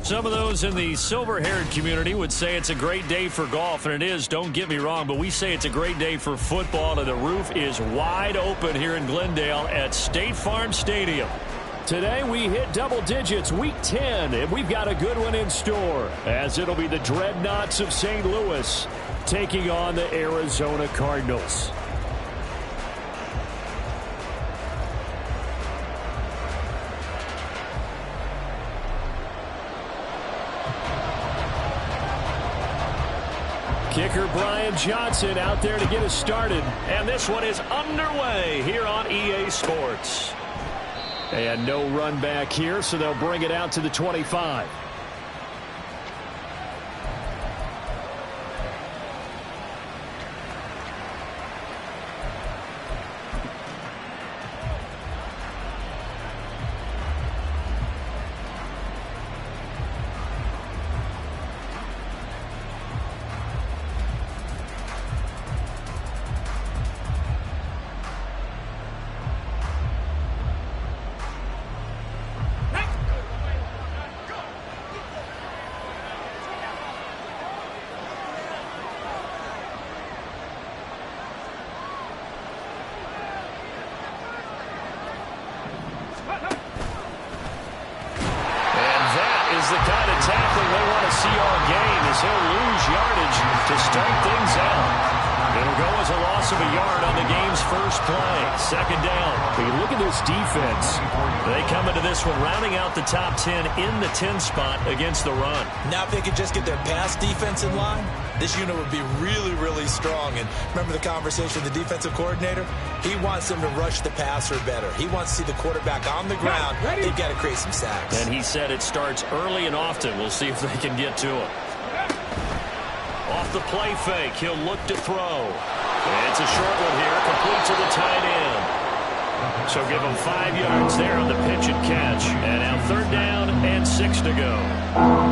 Some of those in the silver-haired community would say it's a great day for golf, and it is, don't get me wrong, but we say it's a great day for football, and the roof is wide open here in Glendale at State Farm Stadium. Today we hit double digits, week 10, and we've got a good one in store, as it'll be the Dreadnoughts of St. Louis taking on the Arizona Cardinals. Kicker Brian Johnson out there to get us started. And this one is underway here on EA Sports. And no run back here, so they'll bring it out to the 25. The kind of tackling they want to see all game as he'll lose yardage to start things out. It'll go as a loss of a yard on the game's first play. Second down. Hey, look at this defense. They come into this one rounding out the top 10 in the 10 spot against the run. Now if they could just get their pass defense in line, this unit would be really, really strong. And remember the conversation with the defensive coordinator? He wants them to rush the passer better. He wants to see the quarterback on the ground. They've got to create some sacks. And he said it starts early and often. We'll see if they can get to him. Off the play fake, he'll look to throw. It's a short one here, complete to the tight end. So give him 5 yards there on the pitch and catch. And now third down and 6 to go.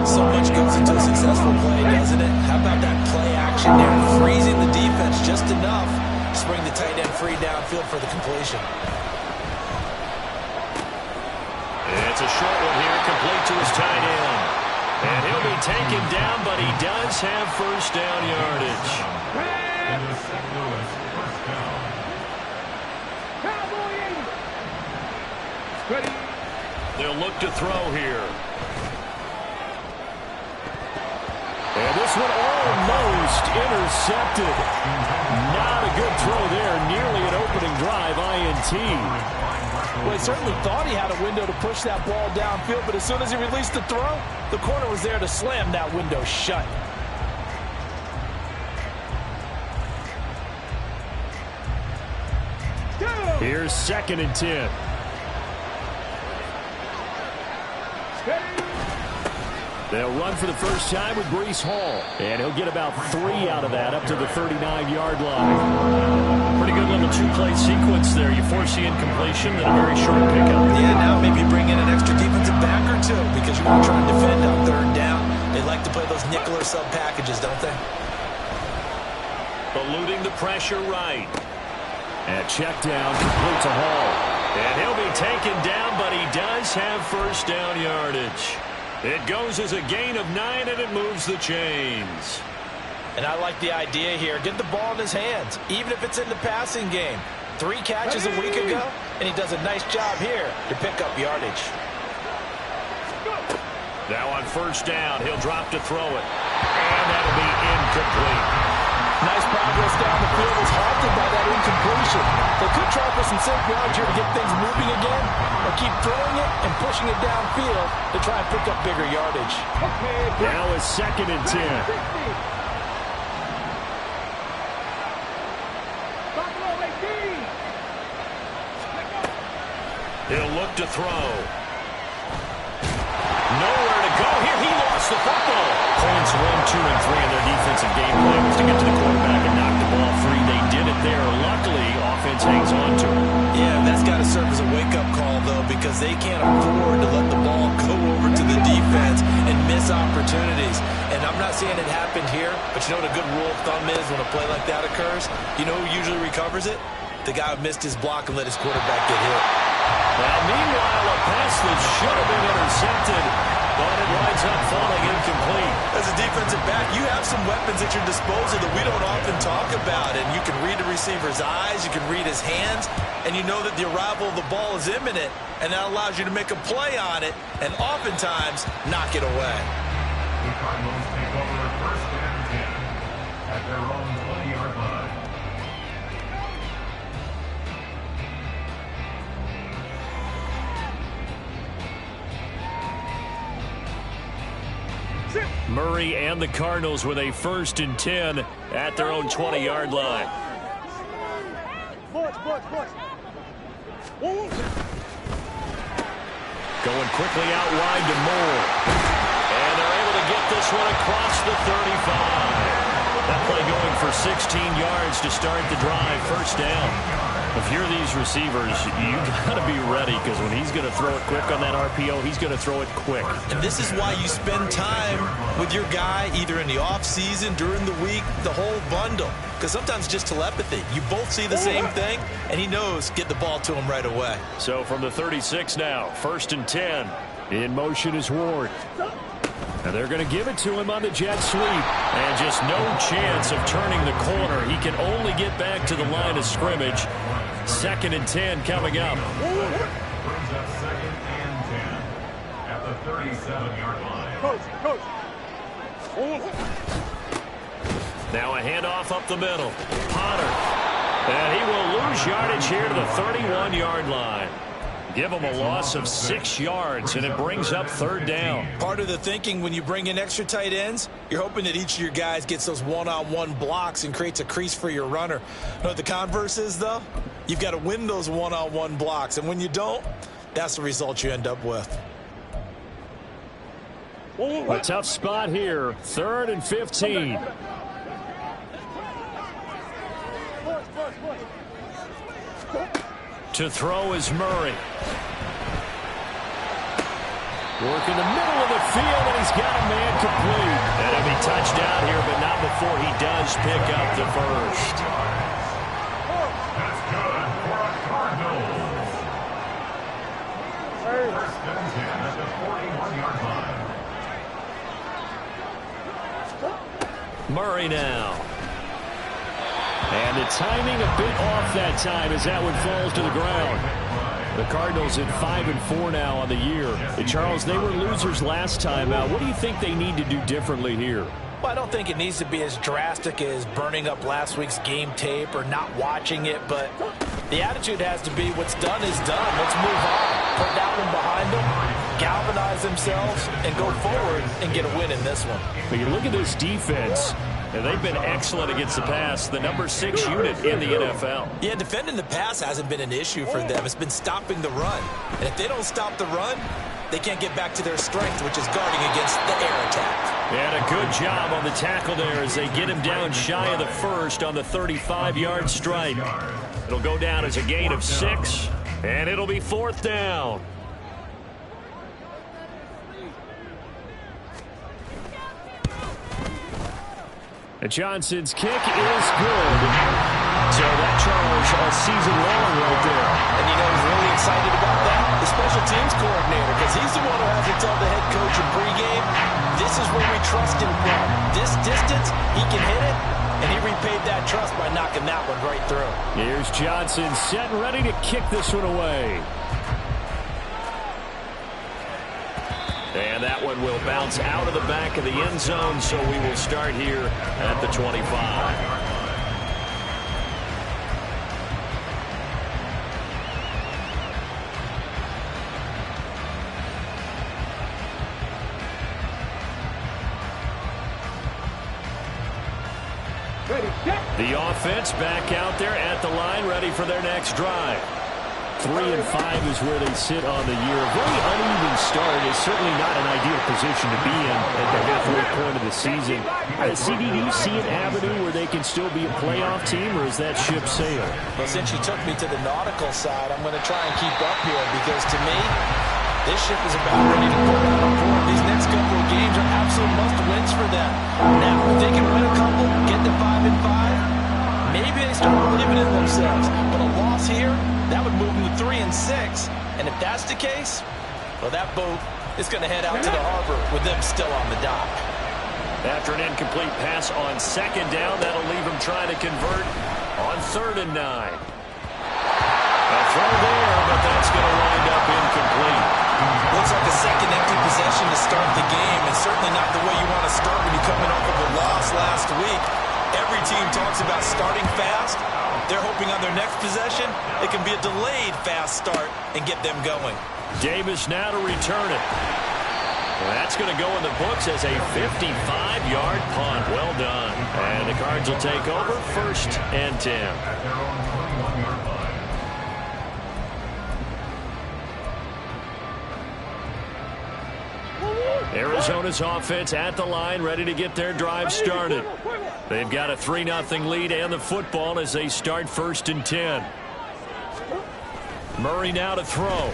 So much goes into a successful play, doesn't it? How about that play action there, freezing the defense just enough to bring the tight end free downfield for the completion. It's a short one here, complete to his tight end. And he'll be taken down, but he does have first down yardage. They'll look to throw here. And this one almost intercepted. Not a good throw there. Nearly an opening drive, INT. Well, he certainly thought he had a window to push that ball downfield, but as soon as he released the throw, the corner was there to slam that window shut. Here's 2nd and 10. They'll run for the first time with Breece Hall. And he'll get about 3 out of that up to the 39-yard line. Pretty good little 2-play sequence there. You force the incompletion, then a very short pickup. Yeah, now maybe bring in an extra defensive back or two because you want to try and defend on third down. They like to play those nickel or sub packages, don't they? Eluding the pressure right. And check down, complete to Hall. And he'll be taken down, but he does have first down yardage. It goes as a gain of 9, and it moves the chains. And I like the idea here. Get the ball in his hands, even if it's in the passing game. 3 catches a week ago, and he does a nice job here to pick up yardage. Now on first down, he'll drop to throw it. And that'll be incomplete. Nice progress down the field was halted by that incompletion. They could try for some safe yards here to get things moving again, or keep throwing it and pushing it downfield to try and pick up bigger yardage. Now it's 2nd and 10. He'll look to throw. Nowhere to go here. He lost the football. Points 1, 2, and 3 in their defensive game plan was to get to the quarterback and knock the ball free. They did it there. Luckily, offense hangs on to it. Yeah, that's got to serve as a wake-up call, though, because they can't afford to let the ball go over to the defense and miss opportunities. And I'm not saying it happened here, but you know what a good rule of thumb is when a play like that occurs? You know who usually recovers it? The guy who missed his block and let his quarterback get hit. Well, meanwhile, a pass that should have been intercepted but it winds up falling incomplete. As a defensive back, you have some weapons at your disposal that we don't often talk about, and you can read the receiver's eyes, you can read his hands, and you know that the arrival of the ball is imminent, and that allows you to make a play on it and oftentimes knock it away. The Cardinals take over first and 10 at their own 20-yard line. Murray and the Cardinals with a 1st and 10 at their own 20-yard line. Going quickly out wide to Moore. And they're able to get this one across the 35. That play going for 16 yards to start the drive. First down. If you're these receivers, you got to be ready, because when he's going to throw it quick on that RPO, he's going to throw it quick. And this is why you spend time with your guy either in the offseason, during the week, the whole bundle. Because sometimes just telepathy. You both see the same thing, and he knows get the ball to him right away. So from the 36 now, 1st and 10. In motion is Ward. And they're going to give it to him on the jet sweep. And just no chance of turning the corner. He can only get back to the line of scrimmage. 2nd and 10 coming up. Brings up 2nd and 10 at the 37-yard line. Now a handoff up the middle. Potter. And he will lose yardage here to the 31-yard line. Give him a loss of 6 yards, and it brings up 3rd down. Part of the thinking when you bring in extra tight ends, you're hoping that each of your guys gets those one-on-one blocks and creates a crease for your runner. You know what the converse is, though? You've got to win those one-on-one blocks, and when you don't, that's the result you end up with. A tough spot here. 3rd and 15. To throw is Murray. Work in the middle of the field, and he's got a man complete. And he'll be touched out here, but not before he does pick up the first. That's good for a Cardinals. First and 10 at the 41-yard line. Murray now. And the timing a bit off that time as that one falls to the ground. The Cardinals at 5-4 now on the year. And Charles, they were losers last time out. What do you think they need to do differently here? Well, I don't think it needs to be as drastic as burning up last week's game tape or not watching it, but the attitude has to be what's done is done. Let's move on. Put that one behind them, galvanize themselves, and go forward and get a win in this one. But you look at this defense, and they've been excellent against the pass, the number 6 unit in the NFL. Yeah, defending the pass hasn't been an issue for them. It's been stopping the run. And if they don't stop the run, they can't get back to their strength, which is guarding against the air attack. And a good job on the tackle there as they get him down shy of the first on the 35-yard strike. It'll go down as a gain of 6, and it'll be 4th down. And Johnson's kick is good. So that Charles all season long right there. And you know he's really excited about that? The special teams coordinator, because he's the one who has to tell the head coach in pregame, this is where we trust him from. This distance, he can hit it, and he repaid that trust by knocking that one right through. Here's Johnson set and ready to kick this one away. And that one will bounce out of the back of the end zone, so we will start here at the 25. The offense back out there at the line, ready for their next drive. 3-5 is where they sit on the year. A very uneven start. Is certainly not an ideal position to be in at the halfway point of the season. CD, do you see an avenue where they can still be a playoff team, or is that ship sailed? Well, since you took me to the nautical side, I'm going to try and keep up here, because to me, this ship is about ready to put on board. These next couple of games are absolute must-wins for them. Now, if they can win a couple, get to 5-5, maybe they start believing in themselves. But a loss here, that would move them to 3-6. And if that's the case, well, that boat It's going to head out to the harbor with them still on the dock. After an incomplete pass on second down, that'll leave him trying to convert on 3rd and 9. A throw there, but that's going to wind up incomplete. Looks like a second empty possession to start the game, and certainly not the way you want to start when you're coming off of a loss last week. Every team talks about starting fast. They're hoping on their next possession, it can be a delayed fast start and get them going. Davis now to return it. Well, that's going to go in the books as a 55-yard punt. Well done. And the Cards will take over 1st and 10. At their own 21-yard line. Arizona's offense at the line, ready to get their drive started. They've got a 3-0 lead and the football as they start 1st and 10. Murray now to throw.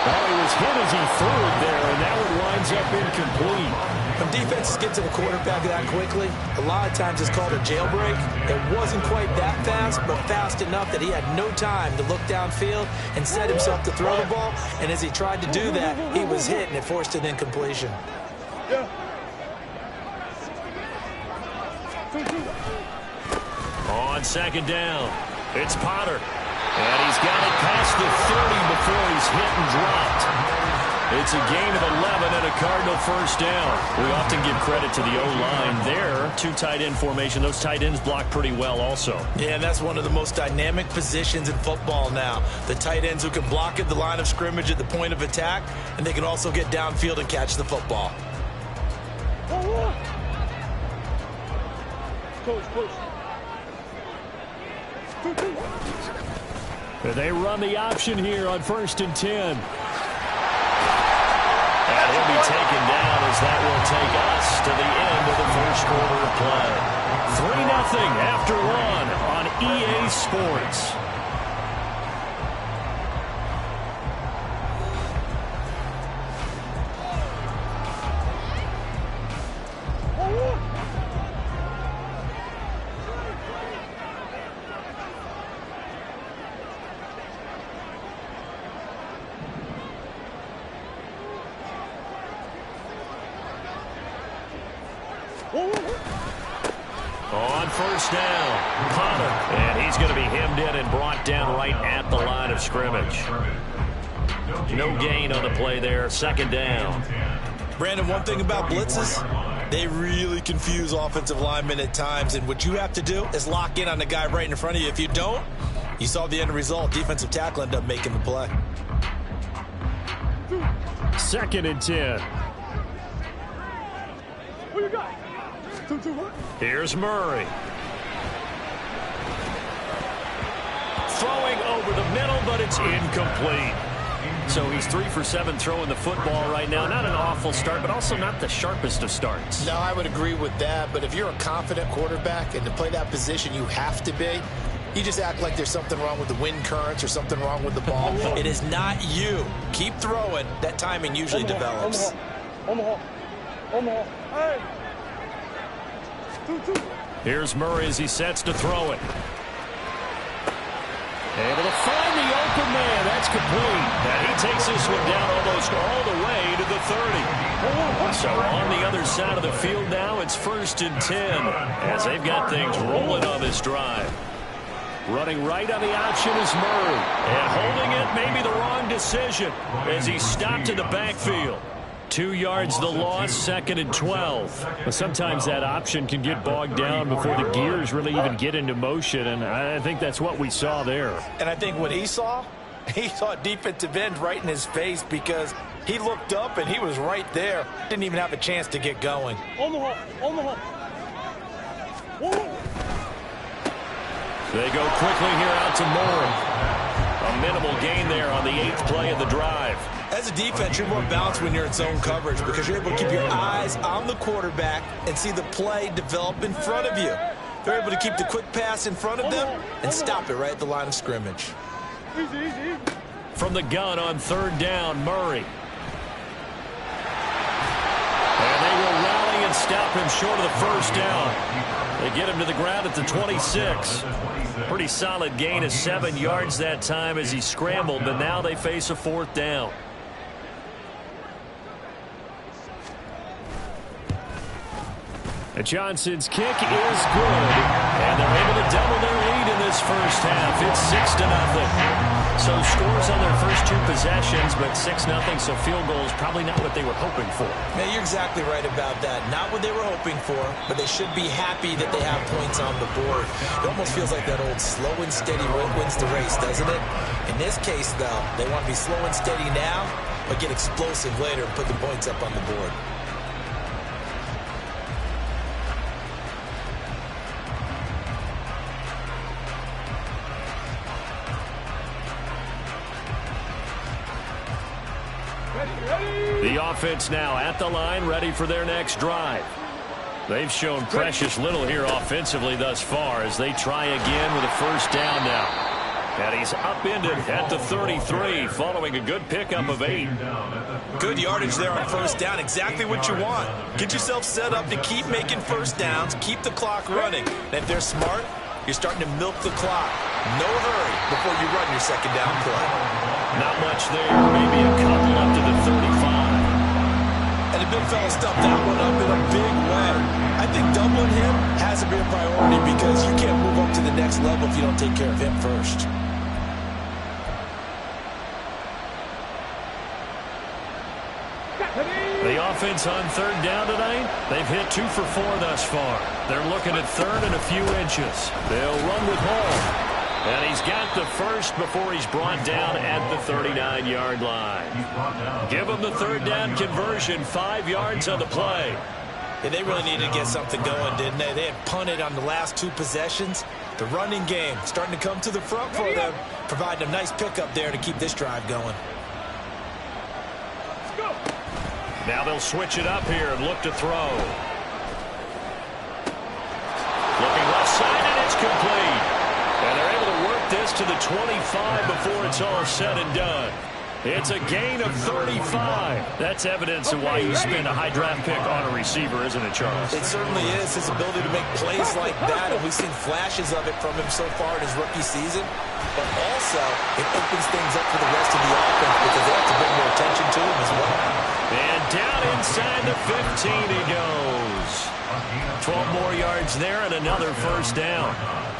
Well, he was hit as he threw it there, and that one winds up incomplete. When defenses get to the quarterback that quickly, a lot of times it's called a jailbreak. It wasn't quite that fast, but fast enough that he had no time to look downfield and set himself to throw the ball. And as he tried to do that, he was hit, and it forced an incompletion. On 2nd down, it's Potter. And he's got it past the 30 before he's hit and dropped. It's a gain of 11 and a Cardinal 1st down. We often give credit to the O-line there. 2 tight end formation. Those tight ends block pretty well also. Yeah, and that's one of the most dynamic positions in football now. The tight ends who can block at the line of scrimmage at the point of attack, and they can also get downfield and catch the football. They run the option here on 1st and 10. And he'll be taken down as that will take us to the end of the 1st quarter of play. 3-0 after 1 on EA Sports. On 1st down, Potter. And he's going to be hemmed in and brought down right at the line of scrimmage. No gain on the play there. 2nd down. Brandon, one thing about blitzes, they really confuse offensive linemen at times. And what you have to do is lock in on the guy right in front of you. If you don't, you saw the end result. Defensive tackle ended up making the play. 2nd and 10. Here's Murray. Throwing over the middle, but it's incomplete. So he's 3 for 7 throwing the football right now. Not an awful start, but also not the sharpest of starts. No, I would agree with that. But if you're a confident quarterback and to play that position you have to be, you just act like there's something wrong with the wind currents or something wrong with the ball. It is not you. Keep throwing. That timing usually develops. Here's Murray as he sets to throw it. Able to find the open man. That's complete. And he takes this one down almost all the way to the 30. So on the other side of the field now, it's 1st and 10 as they've got things rolling on this drive. Running right on the option is Murray. And holding it, maybe the wrong decision as he stopped in the backfield. 2 yards the loss, 2nd and 12. But sometimes that option can get bogged down before the gears really even get into motion, and I think that's what we saw there. And I think what he saw defensive end right in his face because he looked up and he was right there. Didn't even have a chance to get going. They go quickly here out to Murray. A minimal gain there on the 8th play of the drive. As a defense, you're more balanced when you're in zone coverage because you're able to keep your eyes on the quarterback and see the play develop in front of you. They're able to keep the quick pass in front of them and stop it right at the line of scrimmage. From the gun on 3rd down, Murray. And they will rally and stop him short of the 1st down. They get him to the ground at the 26. Pretty solid gain of 7 yards that time as he scrambled, but now they face a 4th down. And Johnson's kick is good. And they're able to double their lead in this first half. It's 6-0. So scores on their first two possessions, but 6-0, so field goals probably not what they were hoping for. Yeah, you're exactly right about that. Not what they were hoping for, but they should be happy that they have points on the board. It almost feels like that old slow and steady wins the race, doesn't it? In this case, though, they want to be slow and steady now, but get explosive later and put the points up on the board. The offense now at the line, ready for their next drive. They've shown precious little here offensively thus far as they try again with a first down now. And he's upended at the 33 following a good pickup of 8. Good yardage there on first down. Exactly what you want. Get yourself set up to keep making first downs, keep the clock running. And if they're smart, you're starting to milk the clock. No hurry before you run your second down play. Not much there. Maybe a couple up to the 35. And the big fella stuffed that one up in a big way. I think doubling him has to be a priority because you can't move up to the next level if you don't take care of him first. The offense on third down tonight, they've hit 2 for 4 thus far. They're looking at third and a few inches. They'll run with Hall. And he's got the first before he's brought down at the 39-yard line. Give him the third down conversion, 5 yards on the play. Yeah, they really needed to get something going, didn't they? They had punted on the last 2 possessions. The running game starting to come to the front for them, providing a nice pickup there to keep this drive going. Now they'll switch it up here and look to throw. Looking left side, and it's complete. And they're able to work this to the 25 before it's all said and done. It's a gain of 35. That's evidence of why you spend a high draft pick on a receiver, isn't it, Charles? It certainly is. His ability to make plays like that, and we've seen flashes of it from him so far in his rookie season. But also, it opens things up for the rest of the offense because they have to bring more attention to him as well. And down inside the 15 he goes. 12 more yards there and another first down.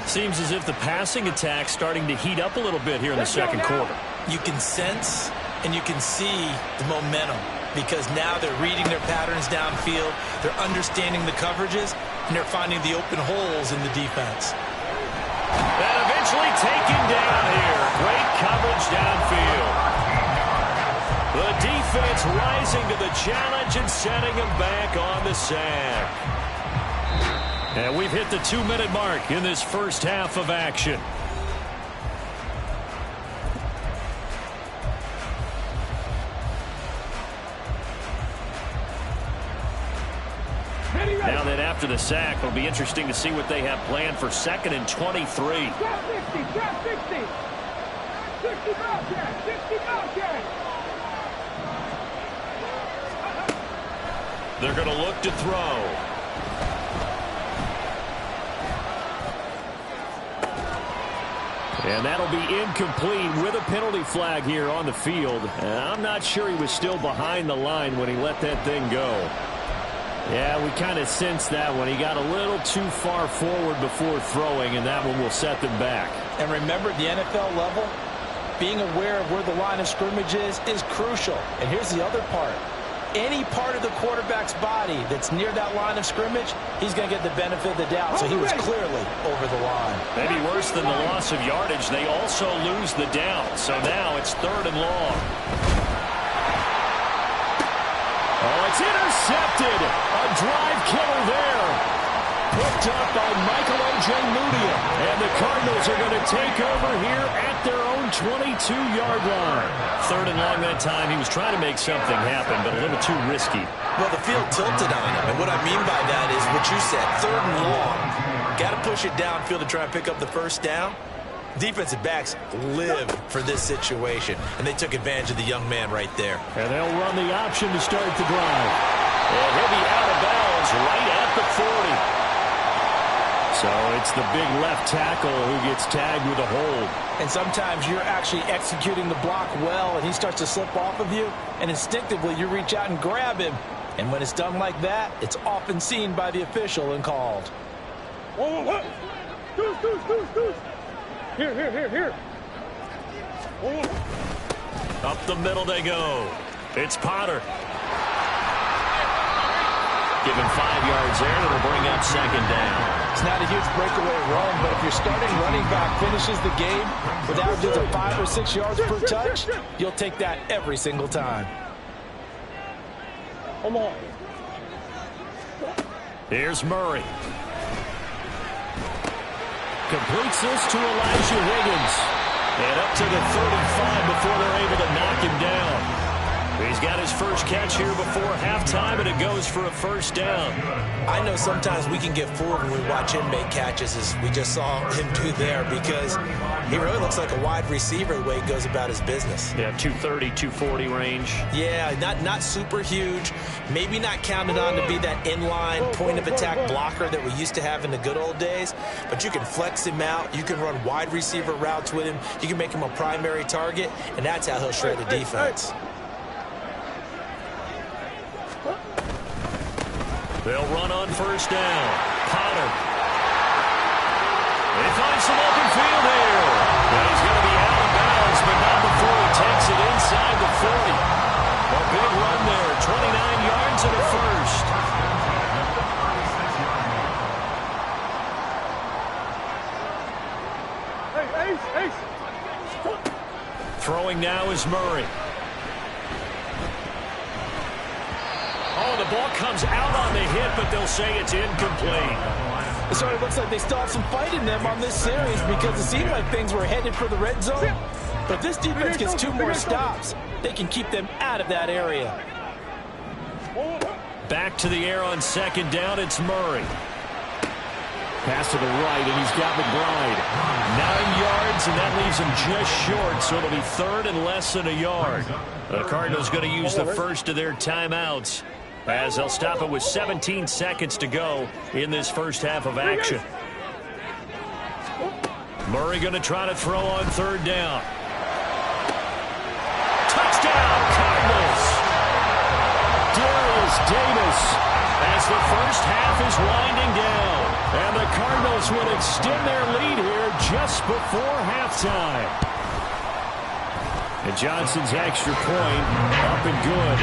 Seems as if the passing attack's starting to heat up a little bit here in the second quarter. You can sense and you can see the momentum because now they're reading their patterns downfield, they're understanding the coverages, and they're finding the open holes in the defense. And eventually taken down here. Great coverage downfield. The defense rising to the challenge and setting him back on the sack. And we've hit the 2-minute mark in this first half of action. Now that after the sack, it'll be interesting to see what they have planned for 2nd and 23. Drop 60, drop 60. 60 Bobcat, 60 Bobcat. They're going to look to throw. And that'll be incomplete with a penalty flag here on the field. And I'm not sure he was still behind the line when he let that thing go. Yeah, we kind of sensed that when he got a little too far forward before throwing, and that one will set them back. And remember, at the NFL level, being aware of where the line of scrimmage is crucial. And here's the other part. Any part of the quarterback's body that's near that line of scrimmage, he's going to get the benefit of the doubt. So he was clearly over the line. Maybe worse than the loss of yardage, they also lose the down. So now it's 3rd and long. Oh, it's intercepted. A drive killer there. Picked up by Michael O.J. Mudia. And the Cardinals are going to take over here at their own 22-yard line. 3rd and long that time. He was trying to make something happen, but a little too risky. Well, the field tilted on him. And what I mean by that is what you said, 3rd and long. Got to push it downfield to try and pick up the first down. Defensive backs live for this situation, and they took advantage of the young man right there. And they'll run the option to start the drive. And he'll be out of bounds right at the 40. So it's the big left tackle who gets tagged with a hold. And sometimes you're actually executing the block well, and he starts to slip off of you, and instinctively you reach out and grab him, And when it's done like that, it's often seen by the official and called. Whoa. Deuce. Here. Up the middle they go. It's Potter. Give him 5 yards there, and it'll bring up second down. It's not a huge breakaway run, but if your starting running back finishes the game with averages of 5 or 6 yards per touch, you'll take that every single time. Come on. Here's Murray. Completes this to Elijah Higgins. And up to the 35 before they're able to knock him down. He's got his first catch here before halftime, and it goes for a first down. I know sometimes we can get fooled when we watch him make catches, as we just saw him do there, because he really looks like a wide receiver the way he goes about his business. Yeah, 230, 240 range. Yeah, not super huge. Maybe not counted on to be that inline point-of-attack blocker that we used to have in the good old days, but you can flex him out. You can run wide receiver routes with him. You can make him a primary target, and that's how he'll shred the defense. They'll run on first down. Potter. He finds some open field here. And he's going to be out of bounds, but not before he takes it inside the 40. A big run there, 29 yards and a first. Ace. Throwing now is Murray. Oh, the ball comes out on the hit, but they'll say it's incomplete. It sort of looks like they still have some fight in them on this series because it seemed like things were headed for the red zone. But if this defense gets 2 more stops, they can keep them out of that area. Back to the air on second down, it's Murray. Pass to the right, and he's got McBride. 9 yards, and that leaves him just short, so it'll be third and less than a yard. The Cardinals going to use the first of their timeouts, as they'll stop it with 17 seconds to go in this first half of action. Murray going to try to throw on third down. Touchdown, Cardinals! Darius Davis, As the first half is winding down. and the Cardinals would extend their lead here just before halftime. And Johnson's extra point up and good.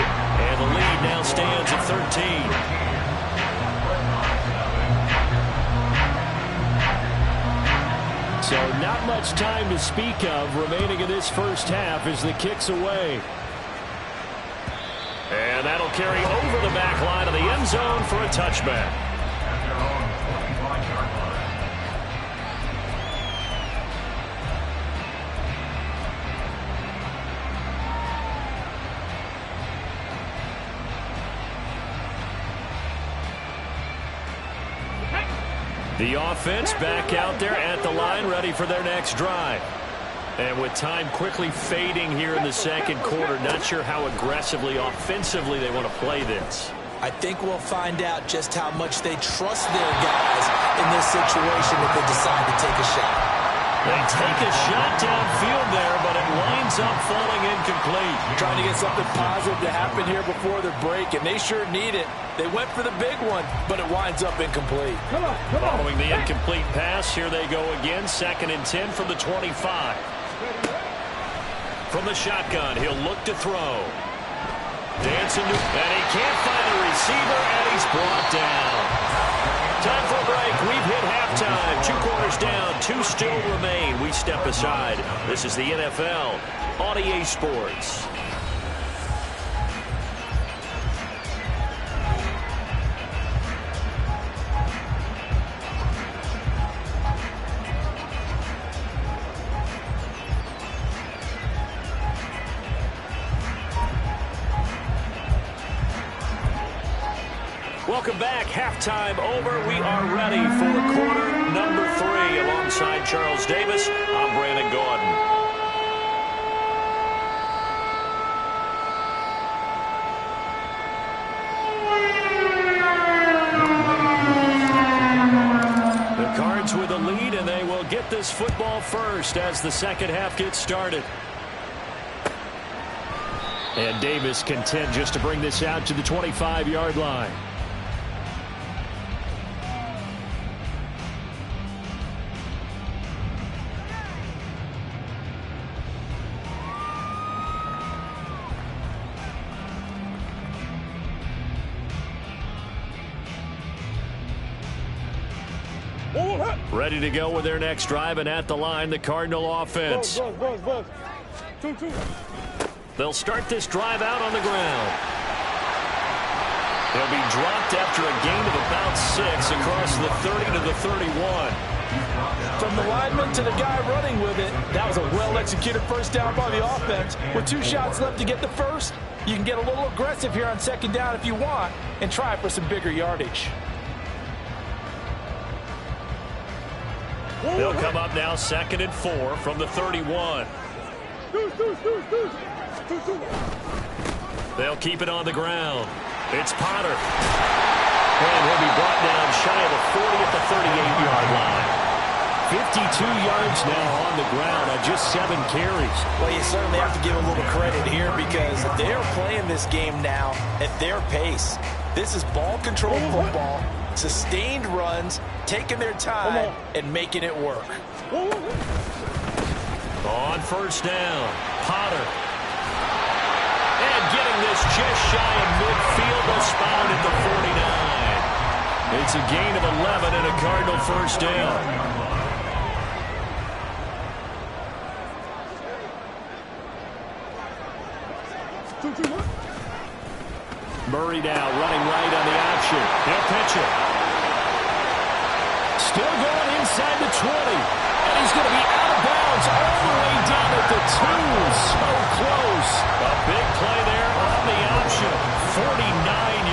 And the lead now stands at 13. So not much time to speak of remaining in this first half as the kick's away. And that'll carry over the back line of the end zone for a touchback. The offense back out there at the line, ready for their next drive. And with time quickly fading here in the second quarter, not sure how aggressively, offensively they want to play this. I think we'll find out just how much they trust their guys in this situation if they decide to take a shot. They take a shot downfield there, but it winds up falling incomplete. Trying to get something positive to happen here before the break, and they sure need it. They went for the big one, but it winds up incomplete. Following the incomplete pass, here they go again. 2nd and 10 from the 25. From the shotgun, he'll look to throw. Dancing, and he can't find a receiver, and he's brought down. Time for a break. We've hit halftime. 2 quarters down. 2 still remain. We step aside. This is the NFL on EA Sports. Welcome back. Halftime over. We are ready for quarter number 3. Alongside Charles Davis, I'm Brandon Gaudin. The Cards with a lead, and they will get this football first as the second half gets started. And Davis content just to bring this out to the 25-yard line. Ready to go with their next drive, and at the line, the Cardinal offense. Buzz. 2-2. They'll start this drive out on the ground. They'll be dropped after a gain of about 6 across the 30 to the 31. From the lineman to the guy running with it, that was a well-executed first down by the offense. With 2 shots left to get the first, you can get a little aggressive here on second down if you want and try for some bigger yardage. They'll come up now 2nd and 4 from the 31. They'll keep it on the ground. It's Potter. And he'll be brought down shy of the 40 at the 38-yard line. 52 yards now on the ground on just 7 carries. Well, you certainly have to give a little credit here because they're playing this game now at their pace. This is ball-controlled football, sustained runs, taking their time, and making it work. On first down, Potter. And getting this just shy of midfield, a spot at the 49. It's a gain of 11 and a Cardinal first down. Murray now running right on the option. He'll pitch it. Still going inside the 20. And he's going to be out of bounds all the way down at the 2. So close. A big play there on the option. 49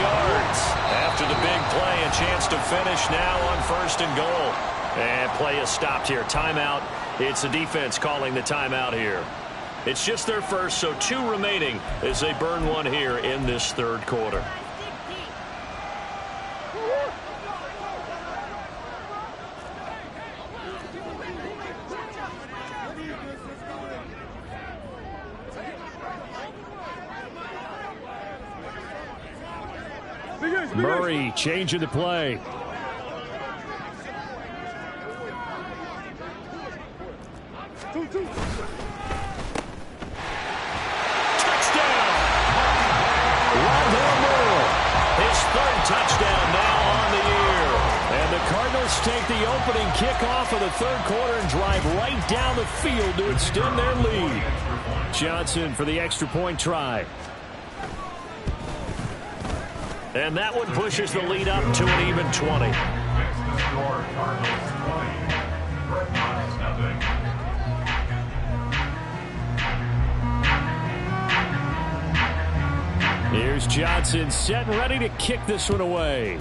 yards. After the big play, a chance to finish now on 1st and goal. And play is stopped here. Timeout. It's the defense calling the timeout here. It's just their first, so 2 remaining as they burn one here in this 3rd quarter. Murray changing the play. Touchdown now on the year. And the Cardinals take the opening kickoff of the 3rd quarter and drive right down the field to extend their lead. Johnson for the extra point try. And that one pushes the lead up to an even 20. Here's Johnson set and ready to kick this one away.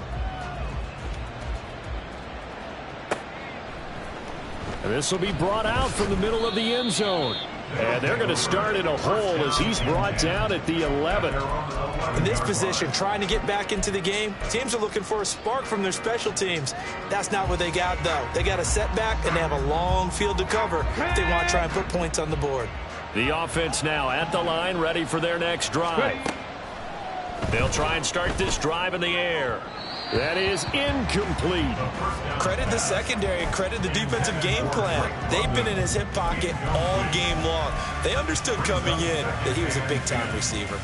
And this will be brought out from the middle of the end zone. And they're going to start in a hole as he's brought down at the 11. In this position, trying to get back into the game, teams are looking for a spark from their special teams. That's not what they got, though. They got a setback, and they have a long field to cover if they want to try and put points on the board. The offense now at the line, ready for their next drive. They'll try and start this drive in the air. That is incomplete. Credit the secondary, credit the defensive game plan. They've been in his hip pocket all game long. They understood coming in that he was a big-time receiver.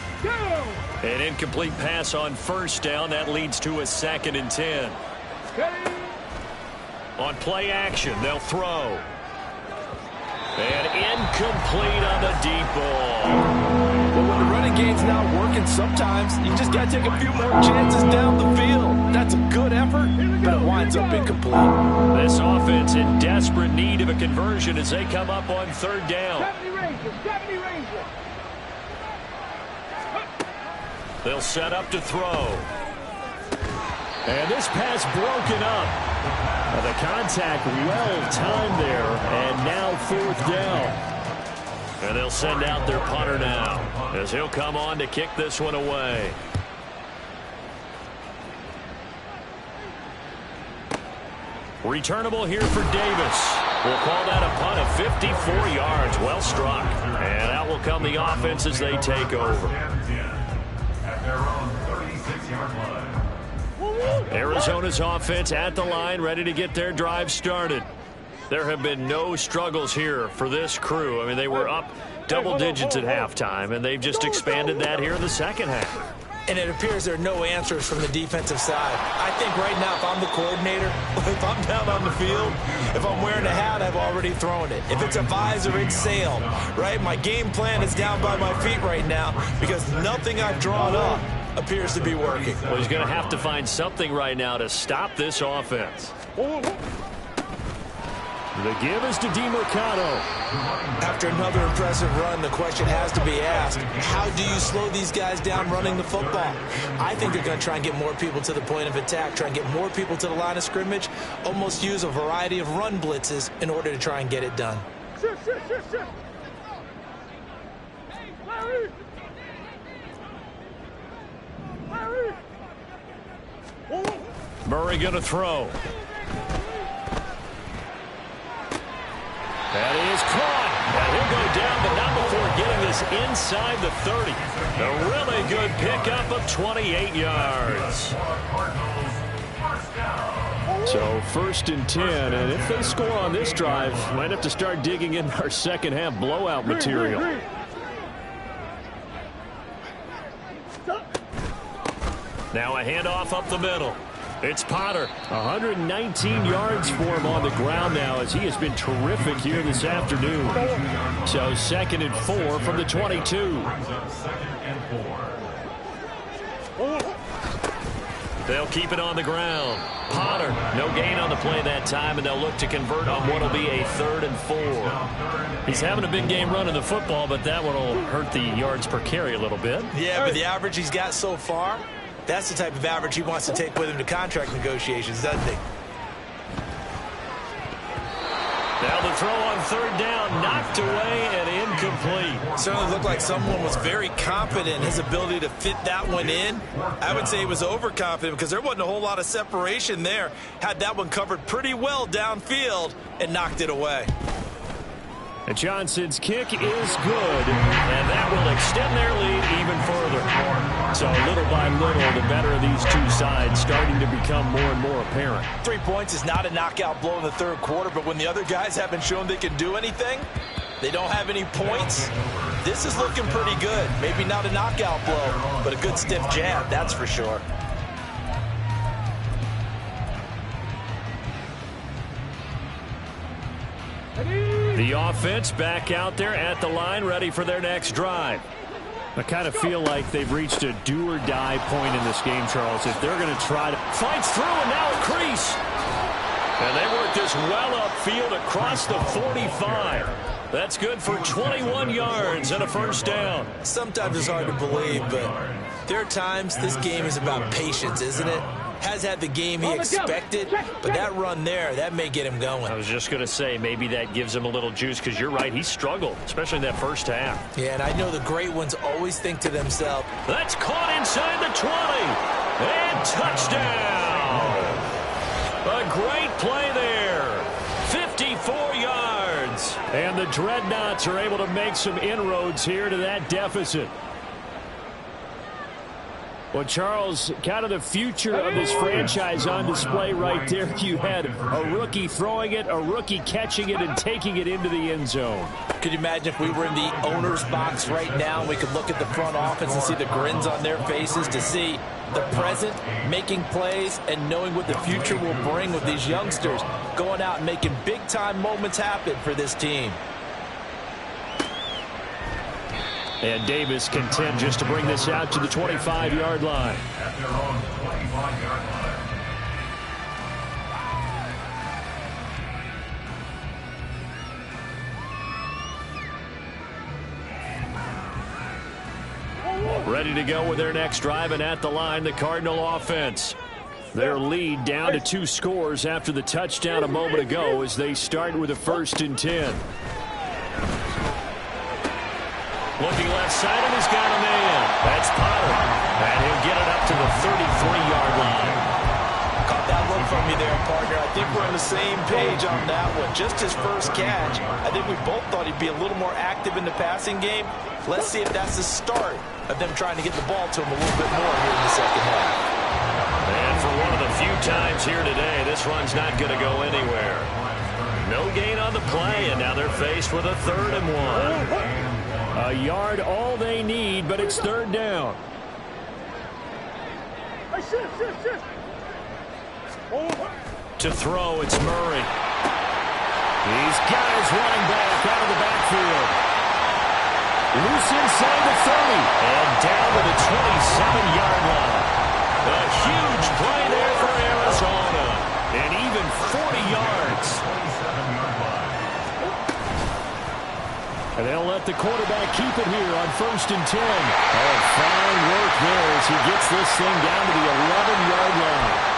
An incomplete pass on first down. That leads to a 2nd and 10. On play action, they'll throw. And incomplete on the deep ball. But when the running game's not working, sometimes you just got to take a few more chances down the field. That's a good effort, but it winds up incomplete. This offense in desperate need of a conversion as they come up on 3rd down. They'll set up to throw. And this pass broken up. The contact well-timed there, and now 4th down. And they'll send out their punter now as he'll come on to kick this one away. Returnable here for Davis. We'll call that a punt of 54 yards. Well struck. And out will come the offense as they take over. At their own 36-yard line. Arizona's offense at the line, ready to get their drive started. There have been no struggles here for this crew. I mean, they were up double digits at halftime, and they've just expanded that here in the second half. And it appears there are no answers from the defensive side. I think right now, if I'm the coordinator, if I'm down on the field, if I'm wearing a hat, I've already thrown it. If it's a visor, it's sailed, right? My game plan is down by my feet right now because nothing I've drawn up appears to be working. Well, he's going to have to find something right now to stop this offense. The give is to DeMercado. After another impressive run, the question has to be asked, how do you slow these guys down running the football? I think they're going to try and get more people to the point of attack, try and get more people to the line of scrimmage, almost use a variety of run blitzes in order to try and get it done. Murray going to throw. That is caught. And he'll go down, but not before getting this inside the 30. A really good pickup of 28 yards. So 1st and 10, and if they score on this drive, might have to start digging in our second half blowout material. Now a handoff up the middle. It's Potter. 119 yards for him on the ground now as he has been terrific here this afternoon. So 2nd and 4 from the 22. They'll keep it on the ground. Potter, no gain on the play that time, and they'll look to convert on what will be a 3rd and 4. He's having a big game running the football, but that one will hurt the yards per carry a little bit. Yeah, but the average he's got so far, that's the type of average he wants to take with him to contract negotiations, doesn't he? Now the throw on 3rd down, knocked away and incomplete. Certainly looked like someone was very confident in his ability to fit that one in. I would say he was overconfident because there wasn't a whole lot of separation there. Had that one covered pretty well downfield and knocked it away. And Johnson's kick is good. And that will extend their lead even further. So little by little, the better of these two sides starting to become more and more apparent. 3 points is not a knockout blow in the 3rd quarter, but when the other guys haven't shown they can do anything, they don't have any points, this is looking pretty good. Maybe not a knockout blow, but a good stiff jab, that's for sure. The offense back out there at the line, ready for their next drive. I kind of feel like they've reached a do-or-die point in this game, Charles. If they're going to try to... Fights through, and now a crease. And they work this well upfield across the 45. That's good for 21 yards and a 1st down. Sometimes it's hard to believe, but there are times this game is about patience, isn't it? Has had the game he expected, but that run there, that may get him going. I was just going to say, maybe that gives him a little juice, because you're right, he struggled, especially in that 1st half. Yeah, and I know the great ones always think to themselves, that's caught inside the 20, and touchdown! A great play there, 54 yards. And the Dreadnoughts are able to make some inroads here to that deficit. Well, Charles, kind of the future of this franchise on display right there. You had a rookie throwing it, a rookie catching it, and taking it into the end zone. Could you imagine if we were in the owner's box right now, we could look at the front office and see the grins on their faces, to see the present making plays and knowing what the future will bring with these youngsters going out and making big-time moments happen for this team. And Davis content just to bring this out to the 25-yard line. At their own 25-yard line. Ready to go with their next drive, and at the line, the Cardinal offense. Their lead down to 2 scores after the touchdown a moment ago as they start with a 1st and 10. Looking left side, and he's got a man. That's Potter. And he'll get it up to the 33-yard line. Caught that look from me there, partner. I think we're on the same page on that one. Just his first catch, I think we both thought he'd be a little more active in the passing game. Let's see if that's the start of them trying to get the ball to him a little bit more here in the second half. And for one of the few times here today, this run's not going to go anywhere. No gain on the play, and now they're faced with a 3rd and 1. A yard all they need, but it's 3rd down. To throw, it's Murray. He's got his running back out of the backfield. Loose inside the 30. And down to the 27-yard line. A huge play there for Arizona. And even 40 yards. And they'll let the quarterback keep it here on 1st and 10. Oh, fine work there as he gets this thing down to the 11-yard line.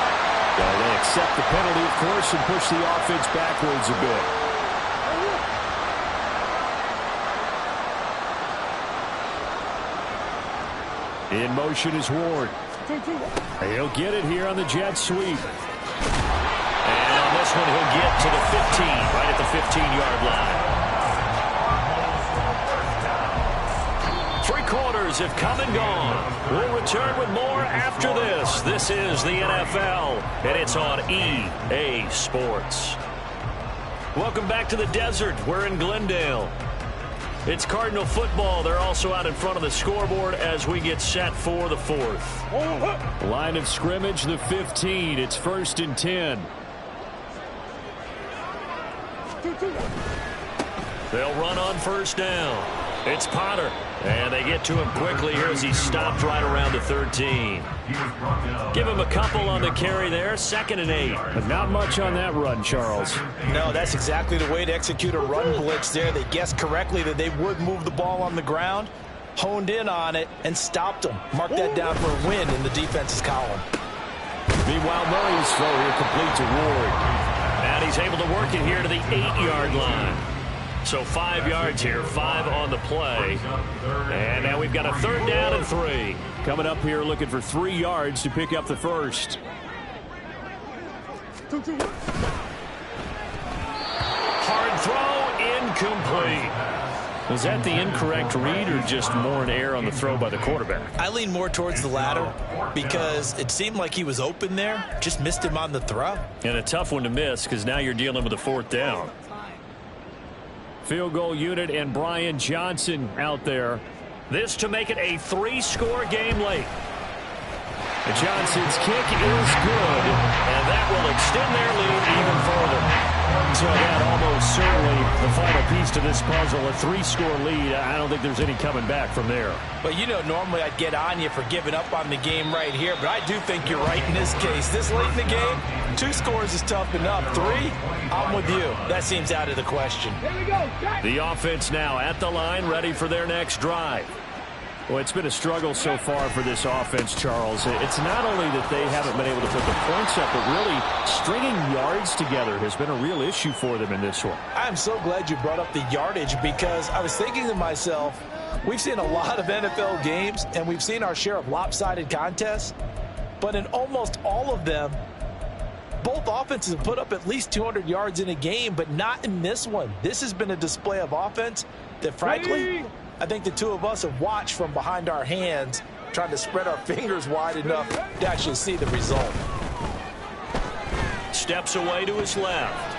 Well, they accept the penalty, of course, and push the offense backwards a bit. In motion is Ward. He'll get it here on the jet sweep. And on this one, he'll get to the 15, right at the 15-yard line. 3 quarters have come and gone. We'll return with more after this. This is the NFL, and it's on EA Sports. Welcome back to the desert. We're in Glendale. It's Cardinal football. They're also out in front of the scoreboard as we get set for the 4th. Line of scrimmage, the 15. It's 1st and 10. They'll run on 1st down. It's Potter. And they get to him quickly here as he stopped right around the 13. Give him a couple on the carry there. 2nd and 8. But not much on that run, Charles. No, that's exactly the way to execute a run blitz there. They guessed correctly that they would move the ball on the ground, honed in on it, and stopped them. Mark that down for a win in the defense's column. Meanwhile, Murray's throw here complete to Ward. And he's able to work it here to the 8-yard line. So 5 yards here, 5 on the play. And now we've got a 3rd down and 3. Coming up here looking for 3 yards to pick up the 1st. Hard throw, incomplete. Was that the incorrect read or just more an error on the throw by the quarterback? I lean more towards the latter because it seemed like he was open there, just missed him on the throw. And a tough one to miss because now you're dealing with a 4th down. Field goal unit and Brian Johnson out there. This to make it a 3-score game late. And Johnson's kick is good. And that will extend their lead even further. So that almost certainly the final piece to this puzzle, a 3-score lead. I don't think there's any coming back from there. Well, you know, normally I'd get on you for giving up on the game right here, but I do think you're right in this case. This late in the game, 2 scores is tough enough. 3, I'm with you. That seems out of the question. The offense now at the line, ready for their next drive. Well, it's been a struggle so far for this offense, Charles. It's not only that they haven't been able to put the points up, but really stringing yards together has been a real issue for them in this one. I'm so glad you brought up the yardage because I was thinking to myself, we've seen a lot of NFL games and we've seen our share of lopsided contests, but in almost all of them, both offenses have put up at least 200 yards in a game, but not in this one. This has been a display of offense that, frankly, I think the two of us have watched from behind our hands, trying to spread our fingers wide enough to actually see the result. Steps away to his left.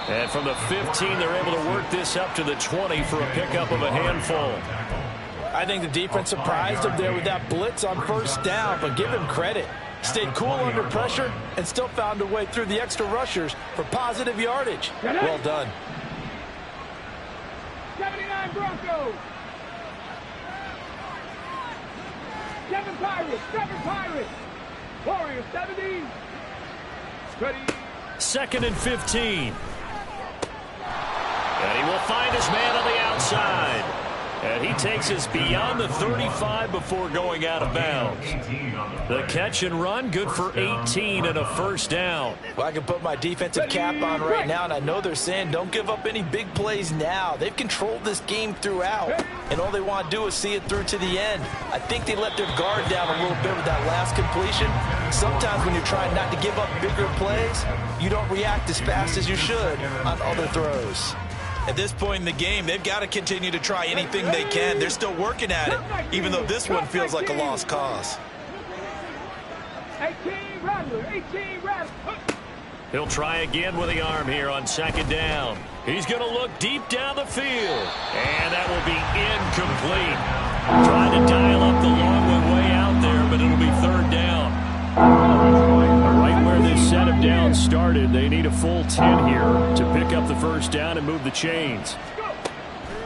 And from the 15, they're able to work this up to the 20 for a pickup of a handful. I think the defense surprised him there with that blitz on 1st down, but give him credit. Stayed cool under pressure and still found a way through the extra rushers for positive yardage. Well done. 79 Broncos. 7 Pirates. 7 Pirates. Warriors 70. Ready. 2nd and 15. And he will find his man on the outside. And he takes us beyond the 35 before going out of bounds. The catch and run, good for 18 and a first down. Well, I can put my defensive cap on right now, and I know they're saying don't give up any big plays now. They've controlled this game throughout, and all they want to do is see it through to the end. I think they let their guard down a little bit with that last completion. Sometimes when you're trying not to give up bigger plays, you don't react as fast as you should on other throws. At this point in the game, they've got to continue to try anything they can. They're still working at it, even though this one feels like a lost cause. 18 Rattler, 18 Rattler. He'll try again with the arm here on second down. He's going to look deep down the field. And that will be incomplete. Trying to dial up the long one way out there, but it'll be third down. Right where this set of downs started, they need a full 10 here to pick up the first down and move the chains.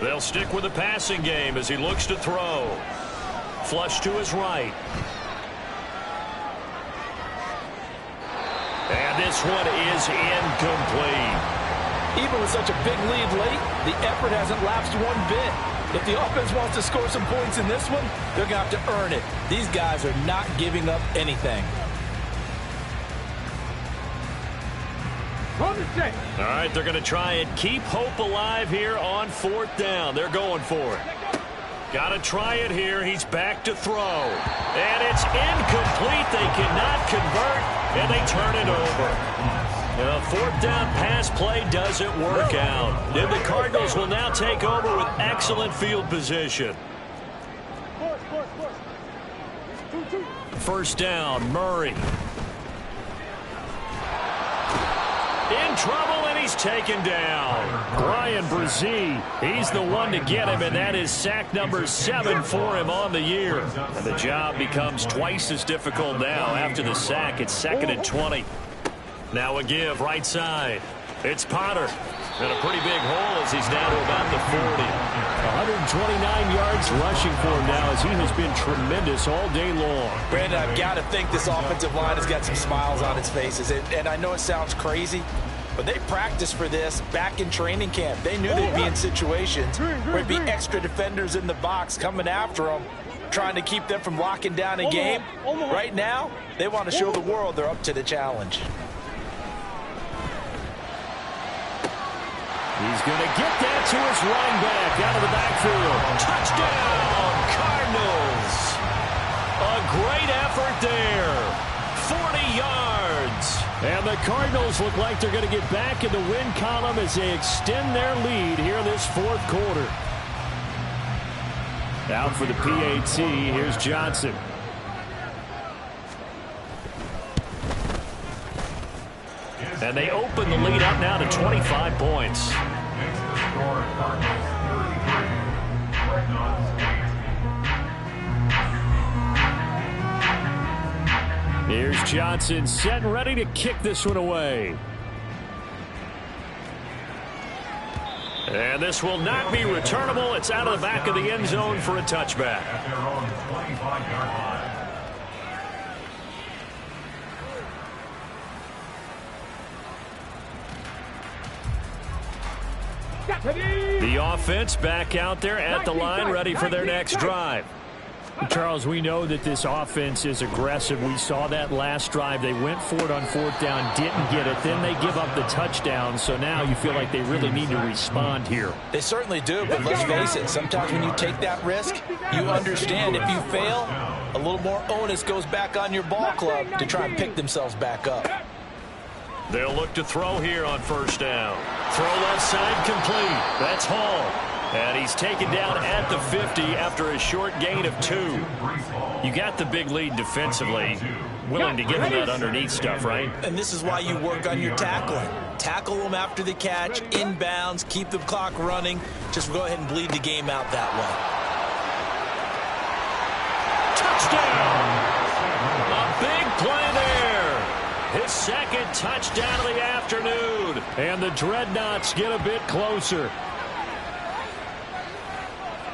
They'll stick with the passing game as he looks to throw. Flush to his right. And this one is incomplete. Even with such a big lead late, the effort hasn't lapsed one bit. If the offense wants to score some points in this one, they're going to have to earn it. These guys are not giving up anything. On the set. All right, they're going to try and keep hope alive here on fourth down. They're going for it. Got to try it here. He's back to throw. And it's incomplete. They cannot convert, and they turn it over. The fourth down pass play doesn't work out. And the Cardinals will now take over with excellent field position. First down, Murray. In trouble, and he's taken down. Brian Brzee, he's the one to get him, and that is sack number 7 for him on the year. And the job becomes twice as difficult now. After the sack, it's 2nd and 20. Now a give, right side. It's Potter. And a pretty big hole as he's down to about the 40. 129 yards rushing for him now as he has been tremendous all day long. Brandon, I've got to think this offensive line has got some smiles on its faces. And I know it sounds crazy, but they practiced for this back in training camp. They knew they'd be in situations where there'd be extra defenders in the box coming after them, trying to keep them from locking down a game. Right now, they want to show the world they're up to the challenge. He's going to get that to his running back out of the backfield. Touchdown, Cardinals. A great effort there. 40 yards. And the Cardinals look like they're going to get back in the win column as they extend their lead here in this fourth quarter. Out for the PAT, here's Johnson. And they open the lead up now to 25 points. Here's Johnson set and ready to kick this one away. And this will not be returnable. It's out of the back of the end zone for a touchback. At their own 25-yard line. The offense back out there at the line, ready for their next drive. Charles, we know that this offense is aggressive. We saw that last drive. They went for it on fourth down, didn't get it. Then they give up the touchdown. So now you feel like they really need to respond here. They certainly do, but let's face it. Sometimes when you take that risk, you understand if you fail, a little more onus goes back on your ball club to try and pick themselves back up. They'll look to throw here on first down. Throw left side complete. That's Hall. And he's taken down at the 50 after a short gain of 2. You got the big lead defensively. Willing to give him that underneath stuff, right? And this is why you work on your tackling. Tackle them after the catch, inbounds, keep the clock running. Just go ahead and bleed the game out that way. Touchdown! A big play there. His second touchdown of the afternoon. And the Dreadnoughts get a bit closer.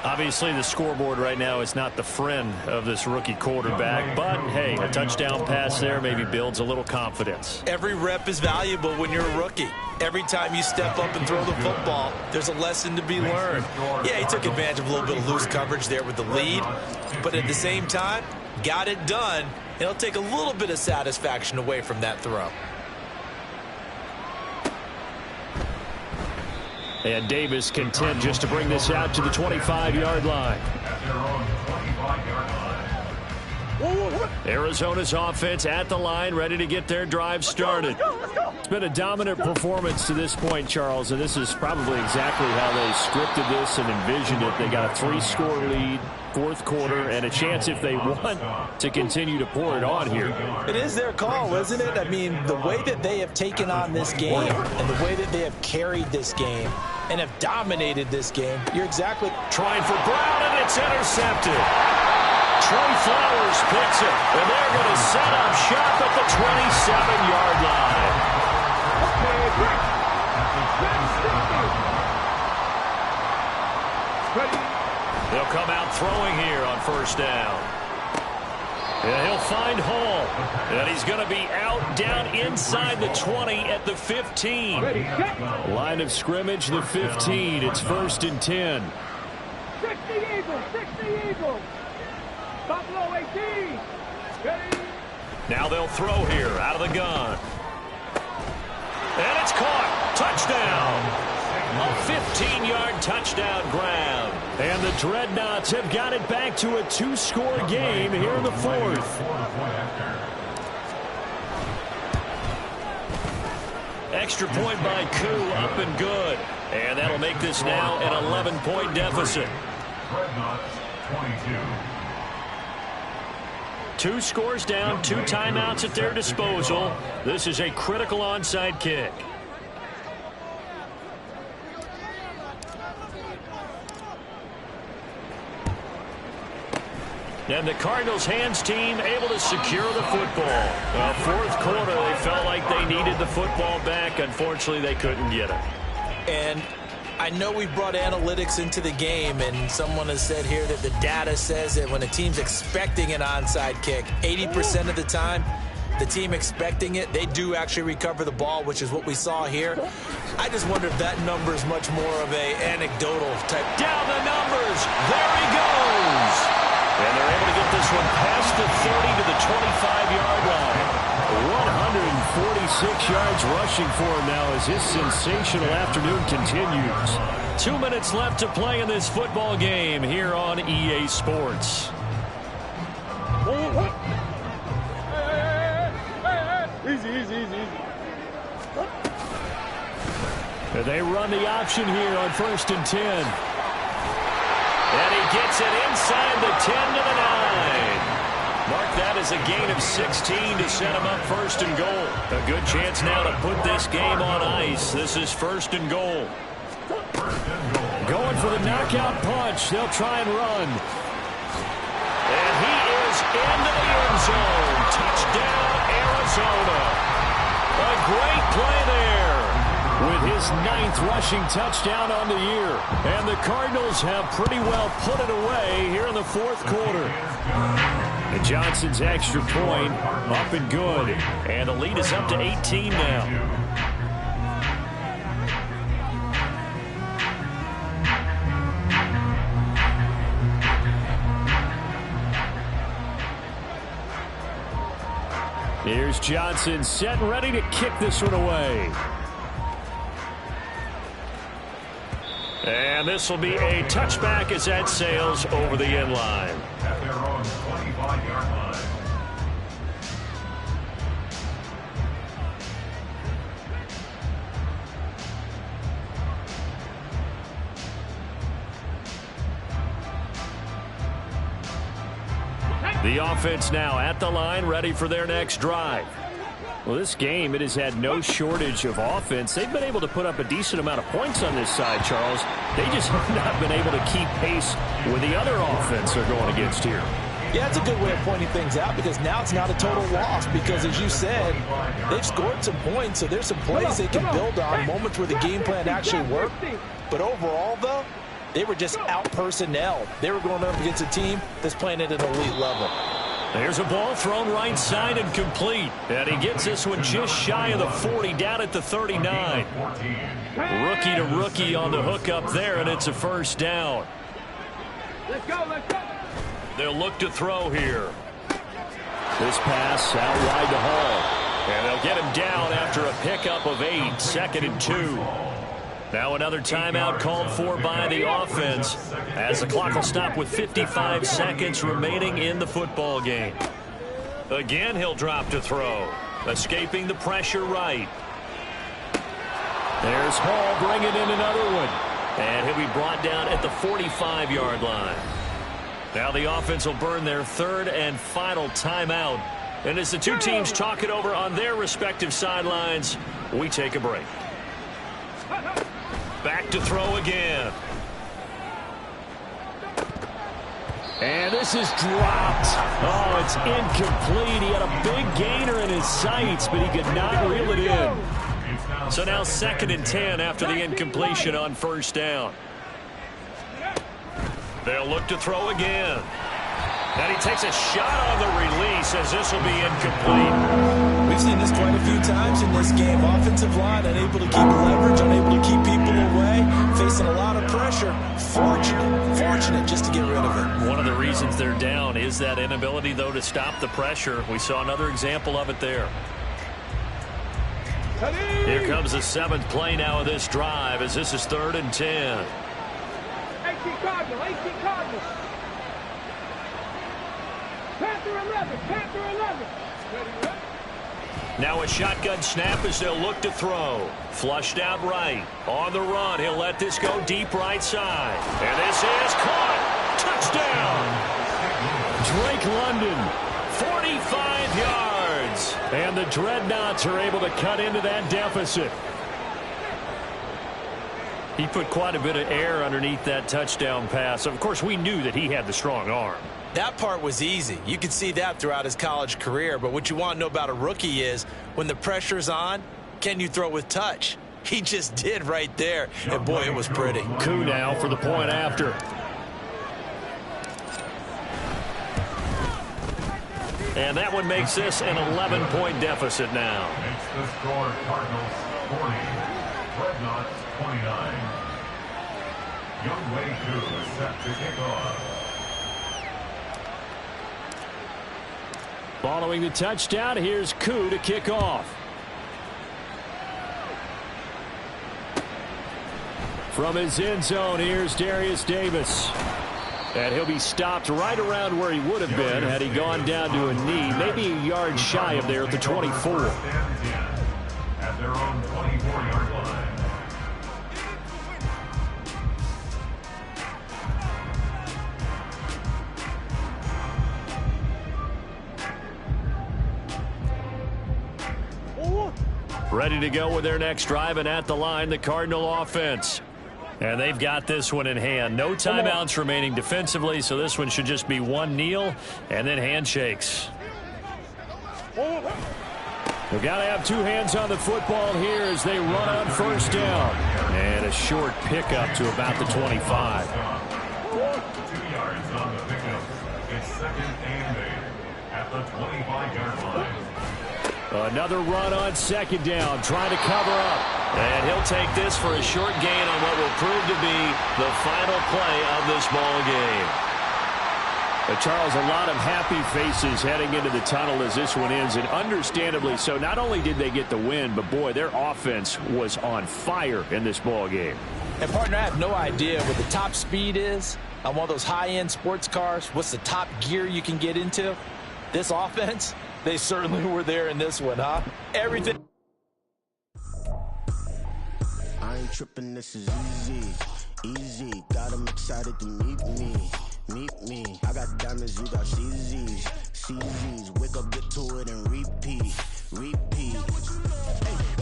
Obviously, the scoreboard right now is not the friend of this rookie quarterback, but, hey, a touchdown pass there maybe builds a little confidence. Every rep is valuable when you're a rookie. Every time you step up and throw the football, there's a lesson to be learned. Yeah, he took advantage of a little bit of loose coverage there with the lead, but at the same time, got it done. It'll take a little bit of satisfaction away from that throw. And Davis content just to bring this out to the 25-yard line. Arizona's offense at the line, ready to get their drive started. It's been a dominant performance to this point, Charles, and this is probably exactly how they scripted this and envisioned it. They got a 3-score lead, fourth quarter, and a chance if they want to continue to pour it on here. It is their call, isn't it? I mean, the way that they have taken on this game and the way that they have carried this game and have dominated this game, you're exactly trying for Brown, and it's intercepted. Trey Flowers picks it, and they're going to set up shop at the 27-yard line. They'll come out throwing here on first down. And he'll find Hall. And he's going to be out down inside the 20 at the 15. Line of scrimmage, the 15. It's 1st and 10. 60 Eagles, 60 Eagles. Buffalo 18. Ready? Now they'll throw here out of the gun. And it's caught. Touchdown. A 15-yard touchdown grab. And the Dreadnoughts have got it back to a 2-score game here in the 4th. Extra point by Koo, up and good. And that'll make this now an 11-point deficit. Dreadnoughts 22. 2 scores down, 2 timeouts at their disposal. This is a critical onside kick. And the Cardinals' hands team able to secure the football. Fourth quarter, they felt like they needed the football back. Unfortunately, they couldn't get it. And I know we've brought analytics into the game, and someone has said here that the data says that when a team's expecting an onside kick, 80% of the time, the team expecting it, they do actually recover the ball, which is what we saw here. I just wonder if that number is much more of a anecdotal type. Down the numbers. There he goes. And they're able to get this one past the 30 to the 25-yard line. 146 yards rushing for him now as his sensational afternoon continues. 2 minutes left to play in this football game here on EA Sports. Easy. And they run the option here on 1st and 10. And he gets it inside the 10 to the 9. Mark that as a gain of 16 to set him up 1st and goal. A good chance now to put this game on ice. This is 1st and goal. Going for the knockout punch. They'll try and run. And he is into the end zone. Touchdown, Arizona. A great play there, with his 9th rushing touchdown on the year. And the Cardinals have pretty well put it away here in the 4th quarter. And Johnson's extra point up and good. And the lead is up to 18 now. Here's Johnson set and ready to kick this one away. And this will be a touchback as that sails over the end line. At their own 25-yard line. The offense now at the line, ready for their next drive. Well, this game, it has had no shortage of offense. They've been able to put up a decent amount of points on this side, Charles. They just have not been able to keep pace with the other offense they're going against here. Yeah, it's a good way of pointing things out because now it's not a total loss because, as you said, they've scored some points, so there's some plays they can build on, moments where the game plan actually worked. But overall, though, They were just out-personnel. They were going up against a team that's playing at an elite level. There's a ball thrown right side and complete. And he gets this one just shy of the 40, down at the 39. Rookie to rookie on the hook up there, and it's a first down. Let's go, let's go. They'll look to throw here. This pass out wide to Hall. And they'll get him down after a pickup of 8, 2nd and 2. Now another timeout called for by the offense as the clock will stop with 55 seconds remaining in the football game. Again, he'll drop to throw, escaping the pressure right. There's Hall bringing in another one. And he'll be brought down at the 45-yard line. Now the offense will burn their 3rd and final timeout. And as the two teams talk it over on their respective sidelines, we take a break. Back to throw again. And this is dropped. Oh, it's incomplete. He had a big gainer in his sights, but he could not reel it in. So now 2nd and 10 after the incompletion on first down. They'll look to throw again. And he takes a shot on the release as this will be incomplete. We've seen this quite a few times in this game. Offensive line unable to keep leverage, unable to keep people away, facing a lot of pressure. Fortunate just to get rid of it. One of the reasons they're down is that inability, though, to stop the pressure. We saw another example of it there. Here comes the 7th play now of this drive as this is 3rd and 10. 18 Cardinals. Panther 11, Panther 11. Ready, Now a shotgun snap as they'll look to throw. Flushed out right. On the run, he'll let this go deep right side. And this is caught. Touchdown. Drake London, 45 yards. and the Dreadnoughts are able to cut into that deficit. He put quite a bit of air underneath that touchdown pass. Of course, we knew that he had the strong arm. That part was easy. You could see that throughout his college career. But what you want to know about a rookie is when the pressure's on, can you throw with touch? He just did right there. And, boy, it was pretty. Coup now for the point after. And that one makes this an 11-point deficit now. Makes the score Cardinals 40, Dreadnoughts 29. Young Wei Koo is set to kick off. Following the touchdown, here's Koo to kick off. From his end zone, here's Darius Davis. And he'll be stopped right around where he would have been had he gone down to a knee, maybe a yard shy of there at the 24. At their own 24-yard line. Ready to go with their next drive, and at the line, the Cardinal offense. And they've got this one in hand. No timeouts remaining defensively, so this one should just be one kneel and then handshakes. They've got to have two hands on the football here as they run on first down. And a short pickup to about the 25. 2 yards on the pickup. It's 2nd and 8 at the 25-yard line. Another run on second down, trying to cover up. And he'll take this for a short gain on what will prove to be the final play of this ball game. Charles, a lot of happy faces heading into the tunnel as this one ends, and understandably so. Not only did they get the win, but boy, their offense was on fire in this ball game. And partner, I have no idea what the top speed is on one of those high-end sports cars. What's the top gear you can get into? This offense, they certainly were there in this one, huh? Everything. I ain't tripping, this is easy. Got them excited to meet me. I got diamonds, you got CZs. Wake up, get to it, and repeat. Hey,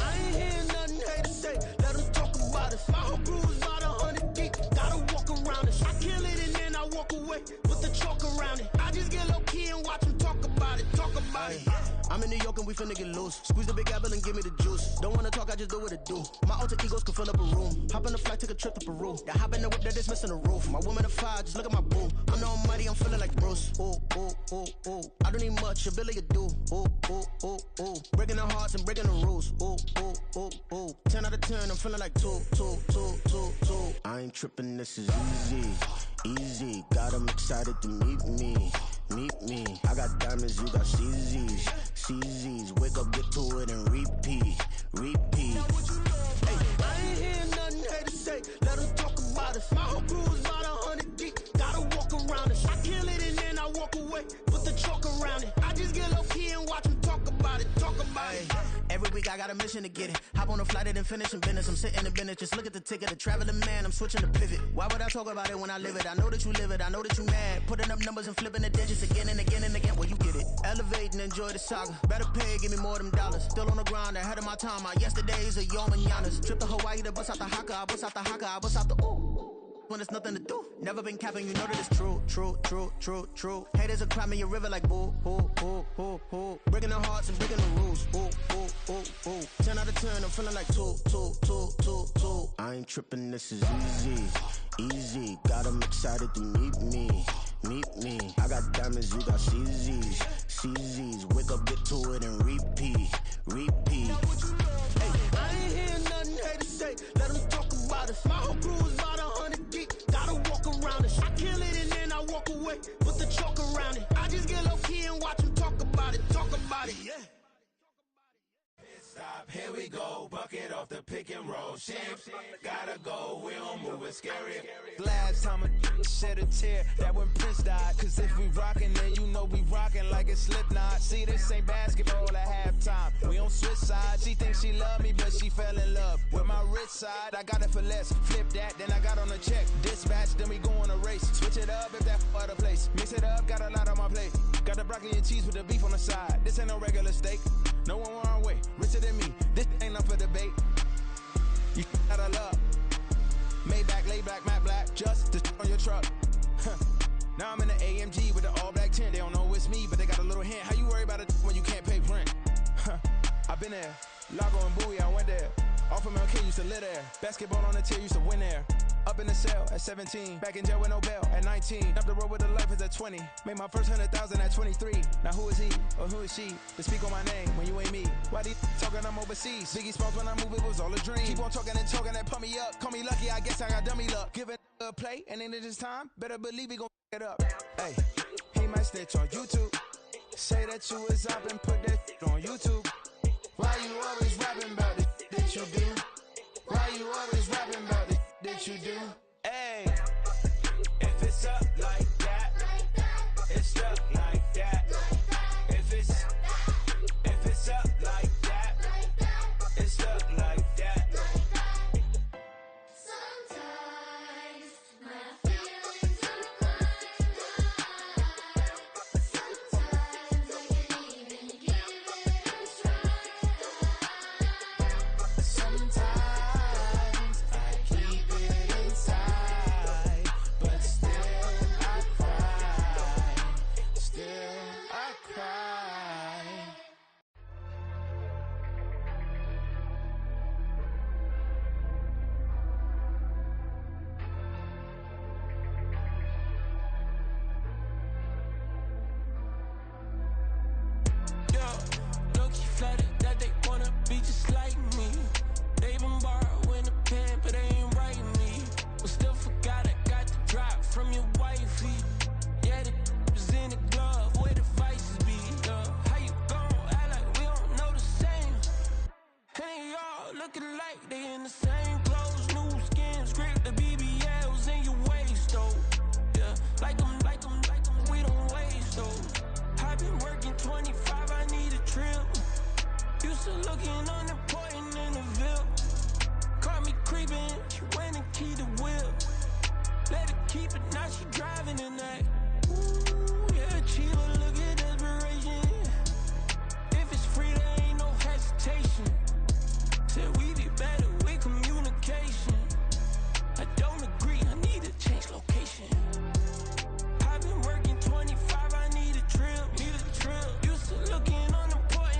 I ain't hearing nothing haters say. Let them talk about it. My whole crew is about 100 deep. Gotta walk around it. I kill it and then I walk away with the chalk around it. I just get low key and watch them talk about it. I'm I'm in New York and we finna get loose. Squeeze the big apple and give me the juice. Don't wanna talk, I just do what it do. My alter egos can fill up a room. Hop on the flight, take a trip to Peru. That hop in the whip that is missing the roof. My woman a fire, just look at my boo. I'm the almighty, I'm feeling like Bruce. Ooh, ooh, ooh, ooh. I don't need much, a billy you do. Ooh, ooh, ooh, ooh. Breaking the hearts and breaking the rules. Ooh, ooh, ooh, ooh. 10 out of 10, I'm feeling like 2, 2, 2, 2, 2. I ain't tripping, this is easy. Easy, got 'em excited to meet me. Meet me. I got diamonds, you got CZs. CZs, wake up, get to it and repeat. Repeat. Hey, I ain't hear nothing haters say. Let them talk about us. My whole crew is about 100 deep. Gotta walk around us. I kill it and then I walk away. Put the chalk around it. I just get low key and watch them talk about it. Talk about it. Every week I got a mission to get it. Hop on a flight and finish in business. I'm sitting in business. Just look at the ticket. A traveling man. I'm switching to pivot. Why would I talk about it when I live it? I know that you live it. I know that you mad. Putting up numbers and flipping the digits again and again and again. Well, you get it. Elevate and enjoy the saga. Better pay, give me more of them dollars. Still on the grind, ahead of my time. My yesterdays are your mananas. Trip to Hawaii to bust out the haka. I bust out the haka. I bust out the ooh. When there's nothing to do. Never been capping, you know that it's true, true, true, true, true. Haters are climbing your river like boo, hoo, hoo, hoo, hoo. Breaking the hearts and breaking the rules. Ooh, ooh, ooh, ooh. 10 out of 10, I'm feeling like 2, 2, 2, 2, 2. I ain't tripping, this is easy. Easy, got 'em excited to meet me. Meet me. I got diamonds, you got CZs. CZs, wake up, get to it and repeat. Repeat. Hey, I ain't hear nothing haters say. Let them talk about us. My whole crew is about 100 deep. Gotta walk around us. I kill it and then I walk away. Put the chalk around it. I just get low key and watch them talk about it. Talk about it, yeah. Stop, here we go, bucket off the pick and roll. Shift, gotta go, we don't move it, scary. Last time a shed a tear, that when Prince died. Cause if we rockin', then you know we rockin' like it's Slipknot. See, this ain't basketball at halftime. We on switch sides. She thinks she love me, but she fell in love with my rich side. I got it for less. Flip that, then I got on a check. Dispatch, then we go on a race. Switch it up if that other place. Mix it up, got a lot on my plate. Got the broccoli and cheese with the beef on the side. This ain't no regular steak. No one wrong way, richer than me. This ain't up for debate. You out of love. Maybach, lay back, matte black, just to on your truck. Now I'm in the AMG with the all black tint. They don't know it's me, but they got a little hint. How you worry about it when you can't pay rent? I've been there. Lago and Bowie, I went there. Off of MLK, used to live there. Basketball on the tier, used to win there. Up in the cell at 17. Back in jail with no bail at 19. Up the road with the life is at 20. Made my first 100,000 at 23. Now who is he or who is she to speak on my name when you ain't me? Why these talking I'm overseas? Biggie Smalls when I move, it was all a dream. Keep on talking and talking and pump me up. Call me lucky, I guess I got dummy luck. Give it a play and then it's time. Better believe he gon' it up. Hey, he might snitch on YouTube. Say that you was up and put that on YouTube. Why you always rapping about the that you do? Why you always rapping about the that you do? Hey, if it's up like that, it's up like that. If it's up like that, it's up like that. Sometimes my feelings are mine. Sometimes I can't even give it a try. Sometimes I keep it inside, but still I cry. Still I cry. Yeah, low-key flattered that they wanna be just like me. They been borrowing a pen, but they ain't writing me. But still forgot I got the drop from your wifey. Yeah, the was in the glove, where the vices be. How you gon' act like we don't know the same? Hey, y'all looking like they in the same clothes, new skin, script, the BBLs in your waist, though. Yeah, like them, we don't waste, though. I've been working 25, I need a trip. Used to looking unimportant in the Ville. Caught me creeping, she went and keyed the wheel. Let her keep it, now she driving in that. Ooh, yeah, Chiva, look at desperation. If it's free, there ain't no hesitation. Said we be better with communication. I don't agree, I need to change location. I've been working 25, I need a trip. Used to looking unimportant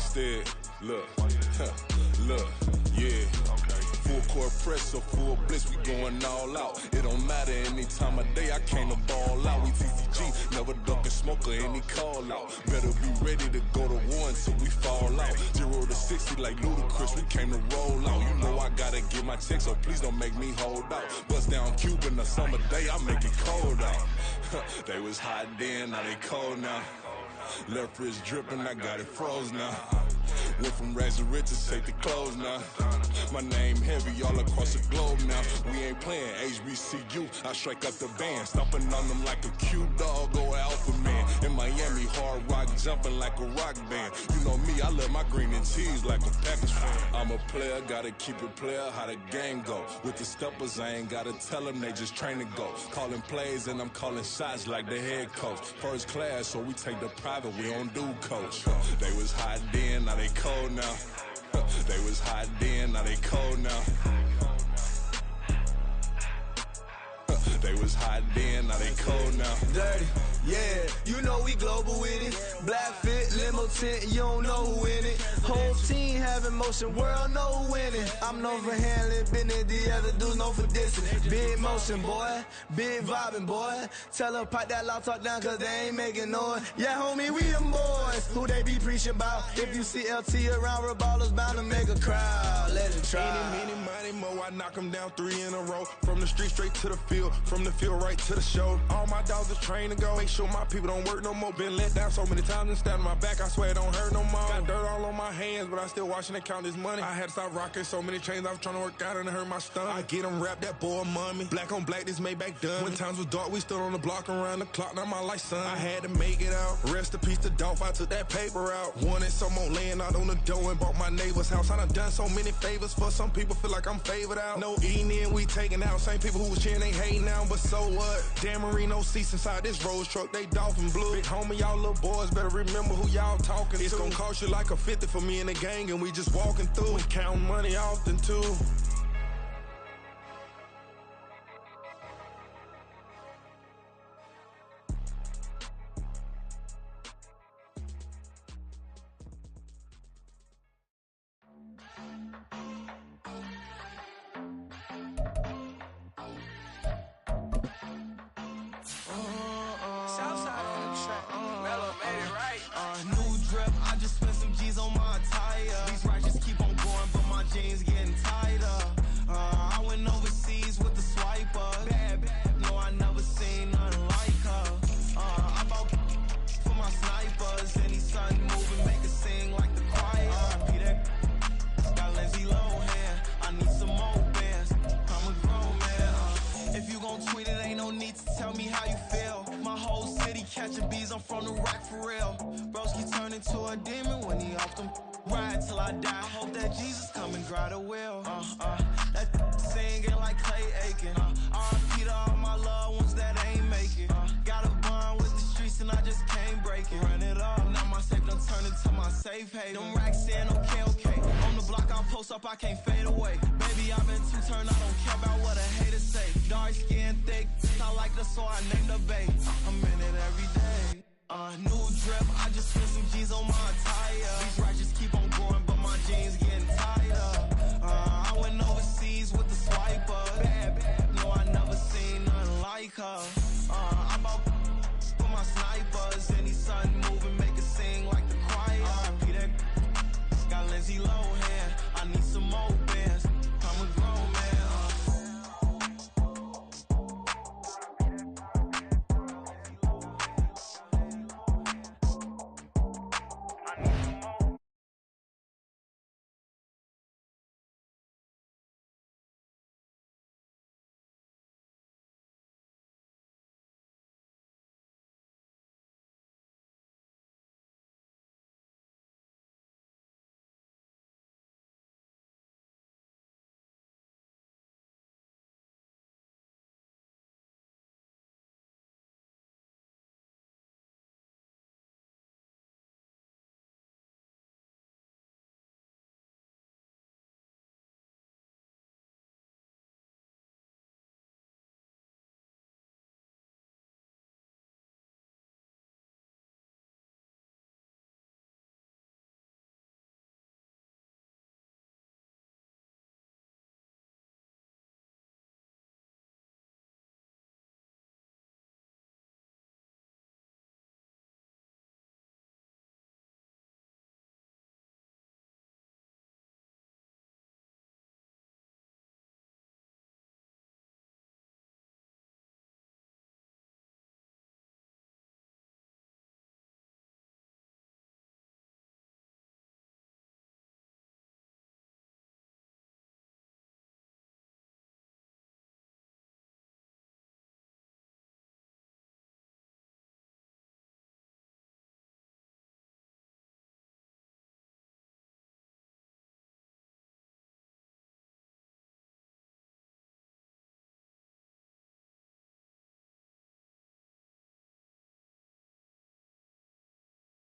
Instead, look, look, yeah. Full court press, so full blitz, we going all out. It don't matter any time of day, I came to ball out. We TCG, never duck a smoker, any call out. Better be ready to go to war until we fall out. 0 to 60 like Ludacris, we came to roll out. You know I gotta get my check, so please don't make me hold out. Bust down Cuban a summer day, I make it cold out. They was hot then, now they cold now. Left wrist dripping, I got it froze now. Went from rags to riches, take the clothes now. My name heavy all across the globe now. We ain't playing HBCU, I strike up the band. Stomping on them like a cute dog or alpha man. In Miami, hard rock jumping like a rock band. You know me, I love my green and cheese like a Packers fan. I'm a player, gotta keep it player, how the game go. With the steppers, I ain't gotta tell them, they just train to go. Calling plays and I'm calling shots like the head coach. First class, so we take the private, we don't do coach. They was hot then, now they cold now. They was hot then, now they cold now. They was hot then, now they cold now. Dirty, yeah, you know we global with it. Black fit, limo tint, you don't know who in it. Whole team having motion, world know who winning. I'm known for handling business, the other dudes known for dissing. Big motion, boy, big vibing, boy. Tell them pipe that loud talk down, cause they ain't making noise. Yeah, homie, we them boys, who they be preaching about. If you see LT around, Reballo's bound to make a crowd. Let it try. Eeny, meeny, miny, mo, I knock them down 3 in a row. From the street straight to the field, from the field right to the show. All my dogs are trained to go. Make sure my people don't work no more. Been let down so many times and stabbed my back, I swear it don't hurt no more. Got dirt all on my hands, but I still watching and count this money. I had to stop rocking so many chains, I was trying to work out and it hurt my stomach. I get them wrapped, that boy mommy. Black on black, this Maybach done. When times was dark, we stood on the block around the clock, now my life son. I had to make it out. Rest in peace to Dolph, I took that paper out. Wanted some more laying out on the dough and bought my neighbor's house. I done done so many favors for some people, feel like I'm favored out. No eating in, we taking out. Same people who was cheering, they hating now, but so what? Dan Marino seats inside this Rolls truck, they dolphin blue. Big homie, y'all little boys better remember who y'all talking to. It's gonna cost you like a 50 for me and the gang, and we just walking through and counting money often too. New drip, I just spent some G's on my attire. These righteous keep on going, but my jeans getting tighter. I went overseas with the swiper. Bad, no, I never seen nothing like her. I bought for my snipers. Any son moving, make it sing like the choir. Peter got Lindsay Lohan. I need some more bands. I'm a grown man. If you gon' tweet it, ain't no need to tell me how you feel. My whole city catching bees, I'm from the rack for real. Broski turn into a demon when he off them ride till I die. I hope that Jesus come and dry the wheel. That singing like Clay Aiken. RIP to all my loved ones that ain't make it. Got a bond with the streets and I just can't break it. Run it up, now my safe done turn into my safe haven. Them racks in, okay. On the block I post up, I can't fade away. Baby, I've been too turned, I don't care about what a hater say. Dark skin, thick, I like the so I named the babe. I'm in it every day. New drip, I just spent some G's on my attire. These righteous keep on